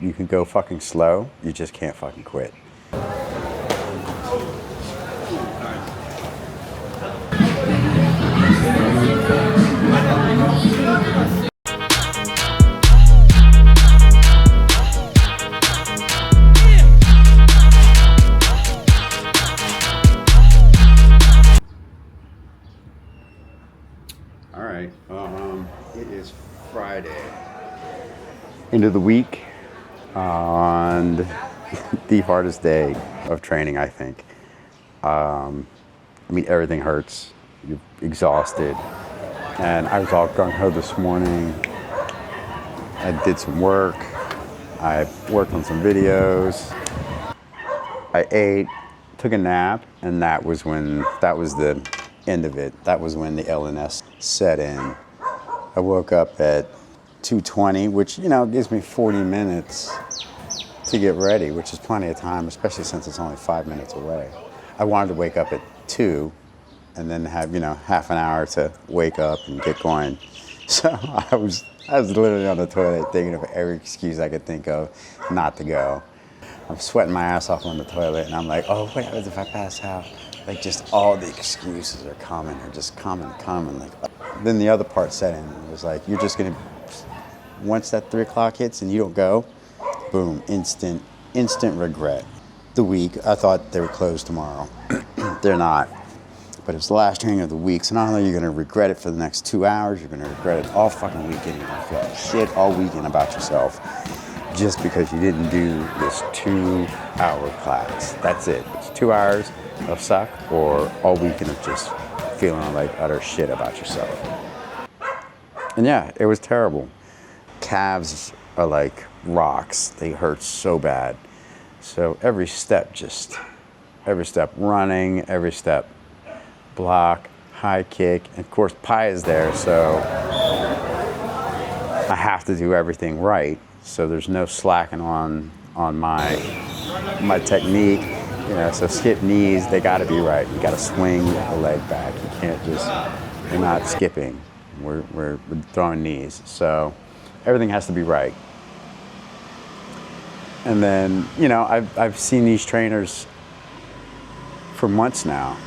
You can go fucking slow, you just can't fucking quit. All right, it is Friday, end of the week, on the hardest day of training, I think. I mean, everything hurts, you're exhausted, and I was all gung-ho this morning. I did some work, I worked on some videos, I ate, took a nap, and that was the end of it. That was when the LNS set in. I woke up at 2:20, which, you know, gives me 40 minutes to get ready, which is plenty of time, especially since it's only 5 minutes away. I wanted to wake up at 2 and then have, you know, half an hour to wake up and get going. So I was literally on the toilet thinking of every excuse I could think of not to go. I'm sweating my ass off on the toilet, and I'm like, oh, what happens if I pass out? Like, just all the excuses are coming, like. Then the other part set in. It was like, you're just gonna, once that 3 o'clock hits and you don't go, boom, instant regret. The week, I thought they were closed tomorrow. They're not. But it's the last training of the week, so not only are you gonna regret it for the next 2 hours, you're gonna regret it all fucking weekend. You're gonna feel like shit all weekend about yourself just because you didn't do this 2-hour class. That's it. It's 2 hours of suck, or all weekend of just feeling like utter shit about yourself. And yeah, it was terrible. Calves are like rocks. They hurt so bad. So every step running, every step block, high kick, and of course Pi is there, so I have to do everything right. So there's no slacking on my technique. You know, so skip knees, they gotta be right. You gotta swing a leg back. You can't just, we're not skipping. We're throwing knees. So everything has to be right. And then, you know, I've seen these trainers for months now.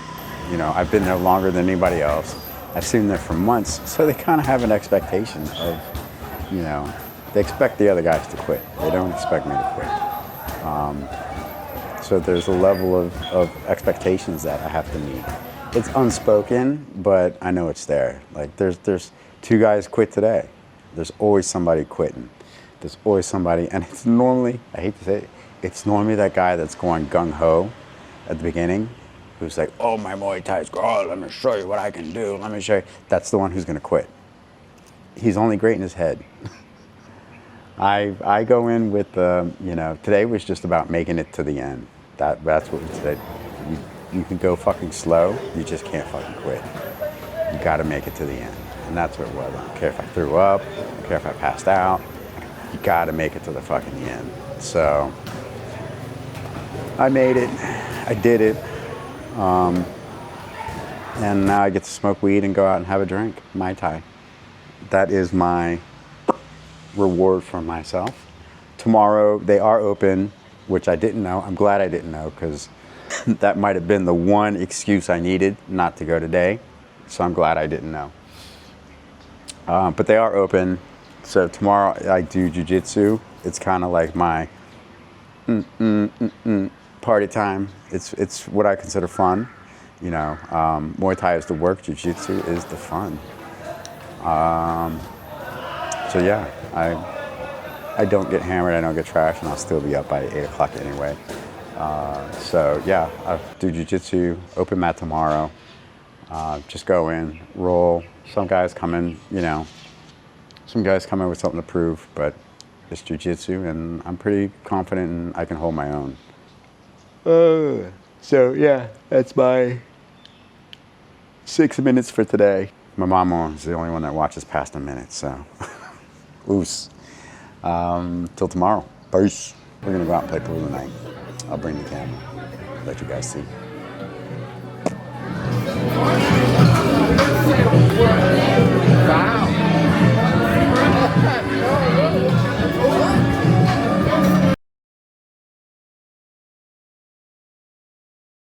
You know, I've been there longer than anybody else. I've seen them for months. So they kind of have an expectation of, you know, they expect the other guys to quit. They don't expect me to quit. So there's a level of expectations that I have to meet. It's unspoken, but I know it's there. Like there's 2 guys quit today. There's always somebody quitting. There's always somebody, and it's normally, I hate to say it, it's normally that guy that's going gung-ho at the beginning, who's like, oh, my Muay Thai is, oh, let me show you what I can do. Let me show you. That's the one who's gonna quit. He's only great in his head. I go in with, you know, today was just about making it to the end. That's what we said. You can go fucking slow, you just can't fucking quit. You gotta make it to the end. And that's what it was. I don't care if I threw up, I don't care if I passed out, you gotta make it to the fucking end. So, I made it, I did it. And now I get to smoke weed and go out and have a drink, Muay Thai. That is my reward for myself. Tomorrow they are open, which I didn't know. I'm glad I didn't know, because that might have been the one excuse I needed not to go today. So I'm glad I didn't know. But they are open. So tomorrow I do jiu-jitsu. It's kind of like my party time. It's what I consider fun. You know, Muay Thai is the work, jiu-jitsu is the fun. So yeah, I don't get hammered, I don't get trashed, and I'll still be up by 8 o'clock anyway. So yeah, I'll do jiu-jitsu, open mat tomorrow. Just go in, roll. Some guys come in, you know, with something to prove, but it's jiu-jitsu, and I'm pretty confident and I can hold my own. So yeah, that's my 6 minutes for today. My mama is the only one that watches past a minute, so. Oos. Till tomorrow. Peace. We're gonna go out and play pool tonight. I'll bring the camera. Let you guys see.